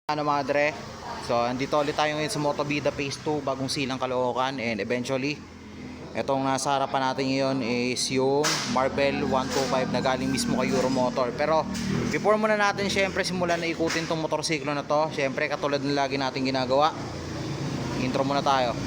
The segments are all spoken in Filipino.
Mga dre, so andito ulit tayo ngayon sa Motovida Phase 2, bagong silang Caloocan, and eventually etong nasa harapan natin ngayon is yung Marvel 125 na galing mismo kay Euromotor. Pero before muna natin syempre simulan na ikutin tong motorsiklo na to, syempre katulad ng lagi natin ginagawa, intro muna tayo.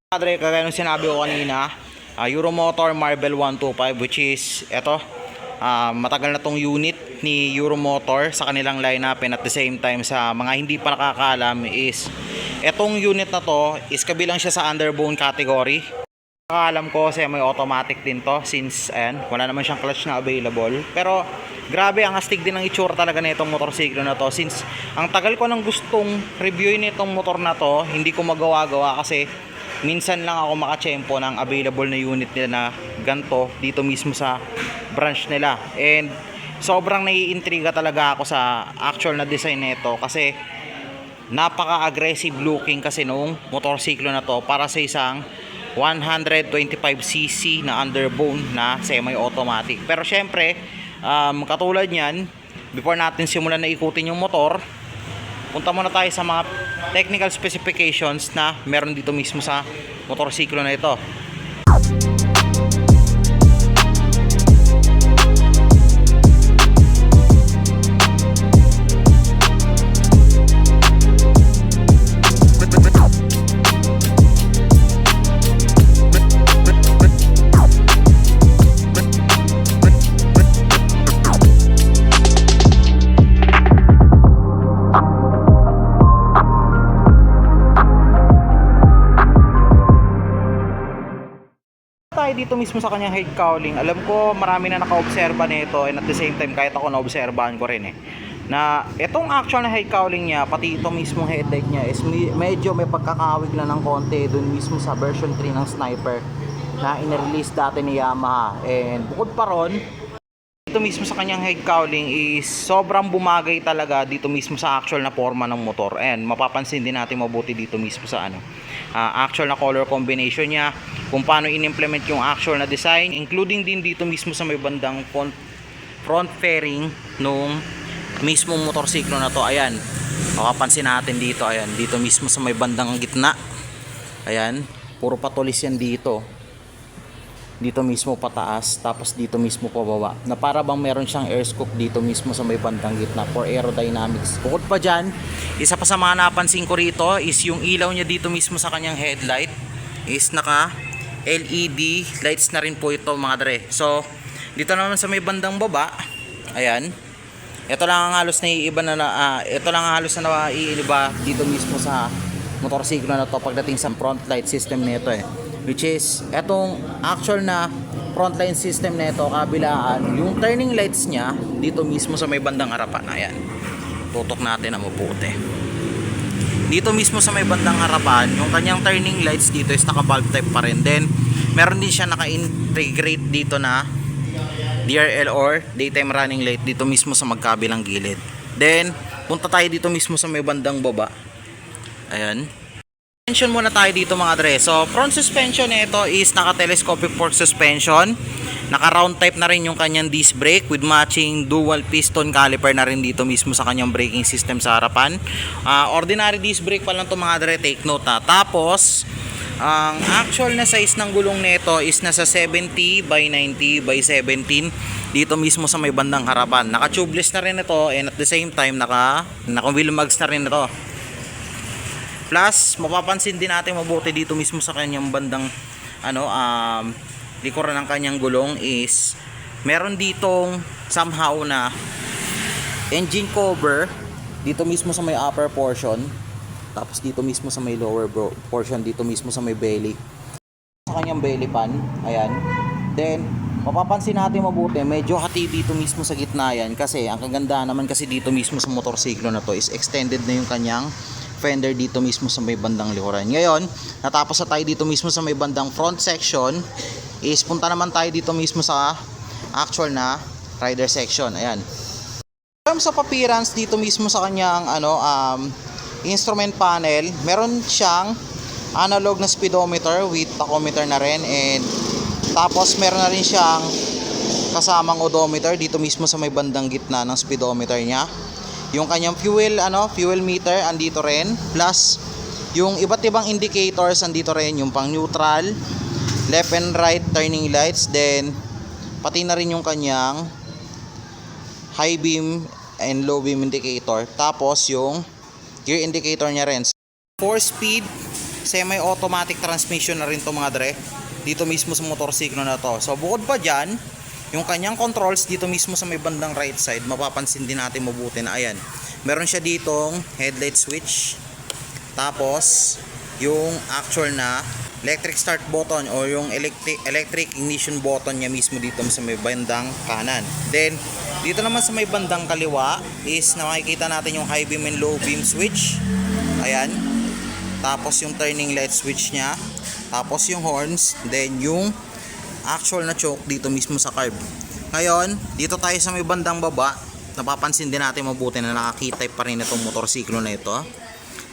Mga dre, kagaya nung sinabi ko kanina, Euromotor Marvel 125, which is eto, matagal na tong unit ni Euromotor sa kanilang lineup, and at the same time sa mga hindi pa nakakaalam is etong unit na to is kabilang siya sa underbone category. Nakakaalam ko may automatic din to since wala naman siyang clutch na available, pero grabe ang astig din ng itsura talaga na itong motorsiklo na to. Since ang tagal ko nang gustong reviewin itong motor na to, hindi ko magawa-gawa kasi minsan lang ako makachempo ng available na unit nila na ganto dito mismo sa branch nila, and sobrang naiintriga talaga ako sa actual na design nito kasi napaka-aggressive looking kasi nung motorsiklo na to para sa isang 125cc na underbone na semi-automatic. Pero syempre, katulad niyan, before natin simulan na ikutin yung motor, punta muna tayo sa mga technical specifications na meron dito mismo sa motorsiklo na ito. Dito mismo sa kanyang head cowling, alam ko marami na naka-obserba nito, and at the same time kahit ako na-obserbahan ko rin na itong actual na head cowling niya, pati ito mismo headlight niya is medyo may pagkakawig na ng konti dun mismo sa version 3 ng Sniper na in-release dati ni Yamaha. And bukod pa ron, dito mismo sa kanyang head cowling is sobrang bumagay talaga dito mismo sa actual na forma ng motor, and mapapansin din natin mabuti dito mismo sa actual na color combination niya, kung paano in-implement yung actual na design, including din dito mismo sa may bandang front fairing nung mismong motorsiklo na to. Ayan, makapansin natin dito, ayan, dito mismo sa may bandang gitna, ayan, puro patulis yan dito mismo pataas, tapos dito mismo pababa, na para bang meron siyang air scoop dito mismo sa may bandang gitna for aerodynamics. Bukod pa dyan, isa pa sa mga napansin ko rito is yung ilaw niya dito mismo sa kanyang headlight is naka LED lights na rin po ito, mga dre. So dito naman sa may bandang baba, ayan, ito lang ang halos na iiba na ito lang ang halos na naiiba dito mismo sa motorsiklo na to pagdating sa front light system nito, which is etong actual na frontline system nito, kabilaan yung turning lights niya dito mismo sa may bandang harapan. Ayan, tutok natin ang maputi dito mismo sa may bandang harapan. Yung kanyang turning lights dito is naka bulb type pa rin. Then meron din siya naka-integrate dito na DRL or daytime running light dito mismo sa magkabilang gilid. Then punta tayo dito mismo sa may bandang baba. Ayan, suspension muna tayo dito, mga dre. So front suspension nito is naka telescopic fork suspension, naka round type na rin yung kanyang disc brake with matching dual piston caliper na rin dito mismo sa kanyang braking system sa harapan. Ordinary disc brake pa lang to, mga dre, take note na. Tapos ang actual na size ng gulong nito is nasa 70 by 90 by 17 dito mismo sa may bandang harapan. Naka tubeless na rin ito, and at the same time naka wheel mags na rin ito. Plus, mapapansin din natin mabuti dito mismo sa kanyang bandang likuran ng kanyang gulong is meron ditong somehow na engine cover dito mismo sa may upper portion, tapos dito mismo sa may lower portion, dito mismo sa may belly, sa kanyang belly pan. Ayan, then mapapansin natin mabuti medyo hati dito mismo sa gitna yan, kasi ang kagandahan naman kasi dito mismo sa motorsiklo na to is extended na yung kanyang fender dito mismo sa may bandang likuran. Ngayon, natapos na tayo dito mismo sa may bandang front section, is punta naman tayo dito mismo sa actual na rider section. Ayan, in terms of appearance dito mismo sa kanyang instrument panel, meron siyang analog na speedometer with tachometer na rin, and tapos meron na rin siyang kasamang odometer dito mismo sa may bandang gitna ng speedometer niya. Yung kanyang fuel meter andito rin, plus yung iba't ibang indicators andito rin, yung pang neutral, left and right turning lights, then pati na rin yung kanyang high beam and low beam indicator. Tapos yung gear indicator niya rin. 4-speed semi-automatic transmission na rin to mga dre, dito mismo sa motorsiklo na to. So bukod pa dyan, yung kanyang controls dito mismo sa may bandang right side, mapapansin din natin mabuti na ayan, meron siya ditong headlight switch, tapos yung actual na electric start button o yung electric ignition button niya mismo dito sa may bandang kanan. Then dito naman sa may bandang kaliwa is nakikita natin yung high beam and low beam switch, ayan, tapos yung turning light switch niya, tapos yung horns, then yung actual na choke dito mismo sa carb. Ngayon, dito tayo sa may bandang baba, napapansin din natin mabuti na nakakita pa rin itong motorsiklo na ito.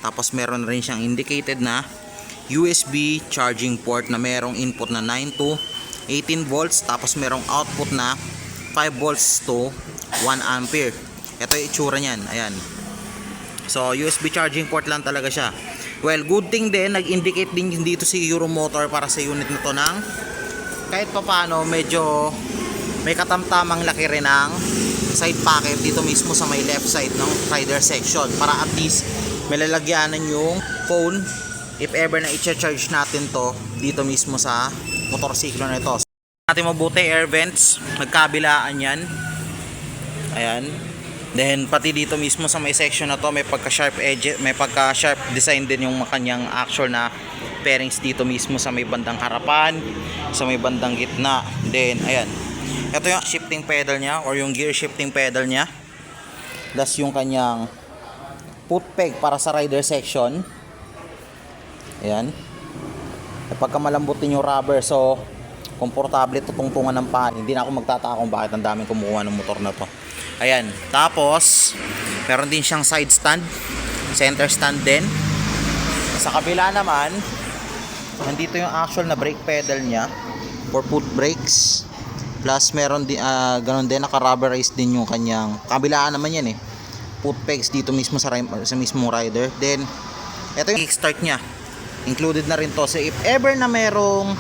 Tapos meron rin siyang indicated na USB charging port na merong input na 9 to 18 volts, tapos merong output na 5 volts to 1 ampere. Ito yung itsura niyan, ayan. So USB charging port lang talaga siya. Well, good thing din, nag-indicate din dito si Euromotor para sa unit na to ng kahit pa paano medyo may katamtamang laki rin ng side pocket dito mismo sa may left side ng rider section, para at least may lalagyanan yung phone if ever na i-charge natin to dito mismo sa motorsiklo na ito. Natin mabuti, air vents, nagkabilaan yan, ayan. Then pati dito mismo sa may section na to may pagka-sharp edge, may pagka-sharp design din yung kanyang actual na pairings dito mismo sa may bandang harapan, sa may bandang gitna. Then ayan, ito yung shifting pedal niya or yung gear shifting pedal niya. Das yung kanyang foot peg para sa rider section. Ayan. At pagka malambot din yung rubber, so komportable ito tungtungan ng paa. Hindi na ako magtataka kung bakit ang daming kumukuha ng motor na to. Ayan. Tapos meron din siyang side stand, center stand din. Sa kabila naman, nandito yung actual na brake pedal niya for foot brakes. Plus meron din ganun din, naka-rubberized din yung kanyang kabilaan naman yan foot pegs dito mismo sa mismong rider. Then ito yung kickstart niya, included na rin to. So if ever na merong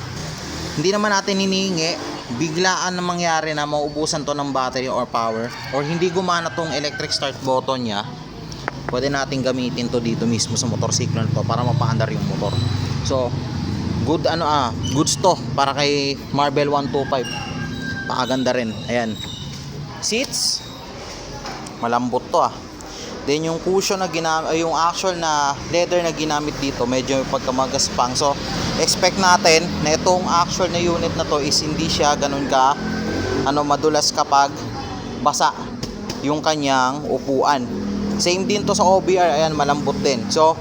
hindi naman natin hinihingi, biglaan na mangyari na maubusan to ng battery or power, or hindi gumana tong electric start button niya, pwede natin gamitin to dito mismo sa motorsiklo na to para mapaandar yung motor. So good goods to para kay Marvel 125. Pakaganda rin. Ayan. Seats, malambot to Then yung cushion na yung actual na leather na ginamit dito, medyo pagkamagaspang. So expect natin na itong actual na unit na to is hindi siya ganun ka madulas kapag basa yung kanyang upuan. Same din to sa OBR, ayan, malambot din. So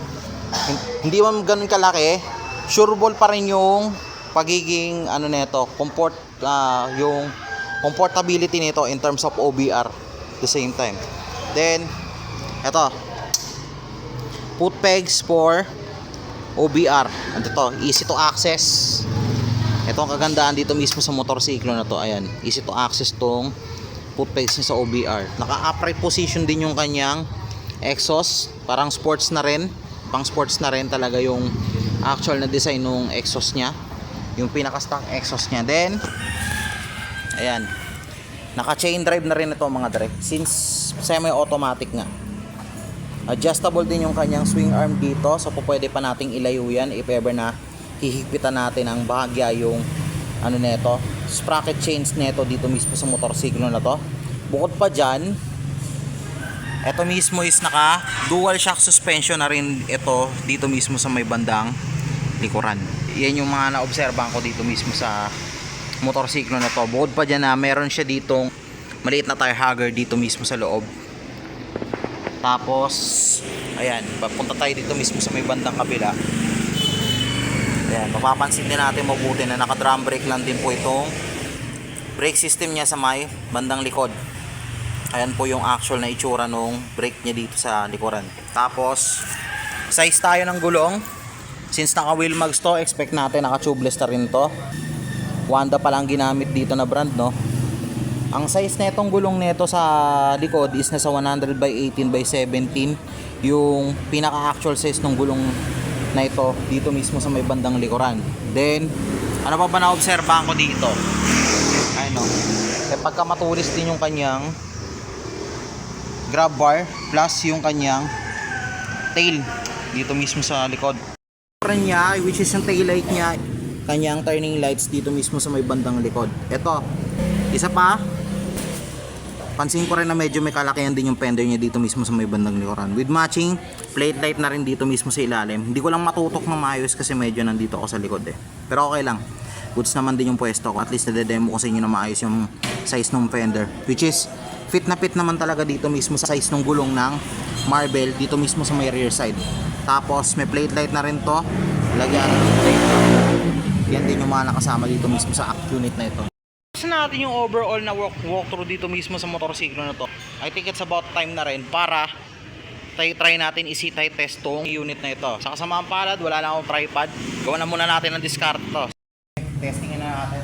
hindi man ganun kalaki, sureball pa rin yung pagiging nito, yung comfortability nito in terms of OBR the same time. Then ito, foot pegs for OBR. Ano to? Easy to access. Ito ang kagandaan dito mismo sa motorsiklo na to. Ayan, easy to access tong foot pegs niya sa OBR. Naka-upright position din yung kanyang exhaust. Parang sports na rin. Pang sports na rin talaga yung actual na design ng exhaust niya. Yung pinaka-stock exhaust niya. Then, ayan, naka-chain drive na rin ito mga dre. Since semi-automatic nga. Adjustable din yung kanyang swing arm dito, so pwede pa nating ilayo yan if ever na hihigpitan natin ang bahagya yung neto, sprocket chains neto dito mismo sa motorsiklo na to. Bukod pa dyan, ito mismo is naka dual shock suspension na rin ito dito mismo sa may bandang likuran. Yan yung mga naobserbahan ko dito mismo sa motorsiklo na to. Bukod pa dyan na meron siya ditong maliit na tire hugger dito mismo sa loob. Tapos ayan, papunta tayo dito mismo sa may bandang kabila. Ayan, mapapansin din natin mabuti na naka drum brake lang din po itong brake system niya sa may bandang likod. Ayan po yung actual na itsura nung brake niya dito sa likuran. Tapos size tayo ng gulong. Since naka wheel mags to, expect natin naka tubeless na rin to. Wanda pa lang ginamit dito na brand, no? Ang size na itong gulong nito sa likod is nasa 100 by 18 by 17. Yung pinaka-actual size ng gulong na ito dito mismo sa may bandang likuran. Then, ano pa ba na-obserbahan ko dito? Ayun o. Eh, pagka matulis din yung kanyang grab bar plus yung kanyang tail dito mismo sa likod. Niya, which is yung tail light niya, kanyang turning lights dito mismo sa may bandang likod. Ito, isa pa, pansin ko rin na medyo may kalakihan din yung fender niya dito mismo sa may bandang likuran. With matching plate light na rin dito mismo sa ilalim. Hindi ko lang matutok na maayos kasi medyo nandito ako sa likod eh. Pero okay lang. Goods naman din yung pwesto ko. At least nade-demo ko sa inyo na maayos yung size ng fender. Which is fit na fit naman talaga dito mismo sa size ng gulong ng Marvel dito mismo sa may rear side. Tapos may plate light na rin to. Lagyan ng plate. Yan din yung mga nakasama dito mismo sa act unit na ito. Gusto natin yung overall na walkthrough dito mismo sa motorsiklo na to. I think it's about time na rin para try natin i-sit test tong unit na ito. Sa kasamaang palad, wala na akong tripod. Gawa na muna natin ang discard to. Testingin na natin.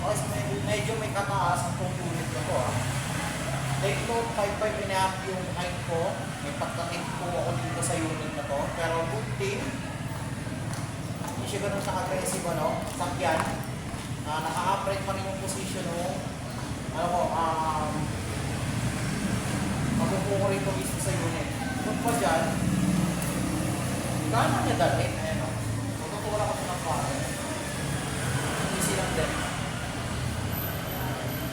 Okay, so medyo may kataas ang tong unit na to ah. Take note, 5.5 and a half yung height ko. May pagka-height po ako dito sa unit na to. Pero good thing, hindi siya ganun naka-aggressive ano, sakyan. Naka-upright pa rin yung position mo. Ano ko, mabubuo ko rin ito mismo sa unit. Kung pa dyan, gano'n niya dalhin. Ayan o. Matutula ko siya ng pare. Easy lang din.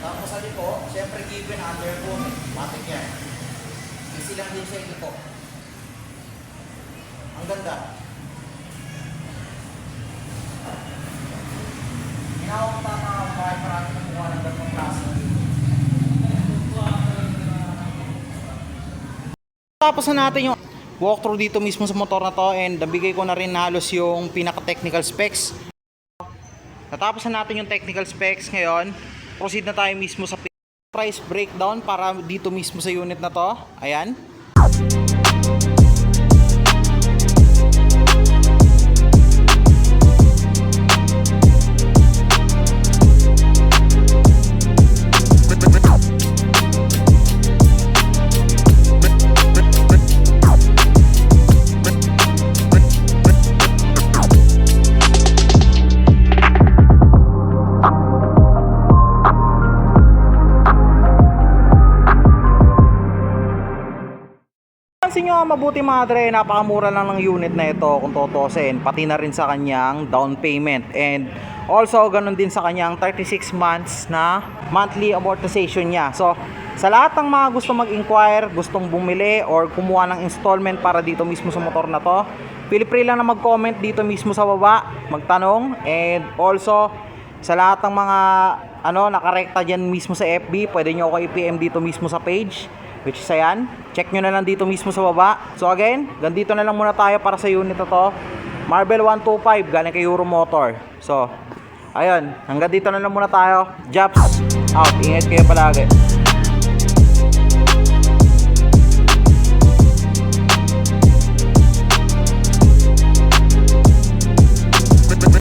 Tapos sa liko, syempre given underboom, matik yan. Easy lang din siya ito. Ang ganda. Ginawang tama ang bahay, marami na kuha ng gandang klase. Tapos na natin yung walkthrough dito mismo sa motor na to and nabigay ko na rin halos yung pinaka-technical specs. Natapos na natin yung technical specs ngayon. Proceed na tayo mismo sa price breakdown para dito mismo sa unit na to. Ayan. Pansin nyo mabuti madre, napakamura lang ng unit na ito kung tutusin, pati na rin sa kanyang down payment and also ganun din sa kanyang 36 months na monthly amortization niya. So sa lahat ng mga gusto mag-inquire, gustong bumili or kumuha ng installment para dito mismo sa motor na to, feel free lang na mag-comment dito mismo sa baba, magtanong. And also sa lahat ng mga nakarekta dyan mismo sa FB, pwede nyo ako i-PM dito mismo sa page, which is ayan, check nyo na lang dito mismo sa baba. So again, ganito na lang muna tayo para sa unit na to, Marvel 125 galing kay Euro Motor. So ayun, hanggang dito na lang muna tayo. Japs out, ingat kayo palagi.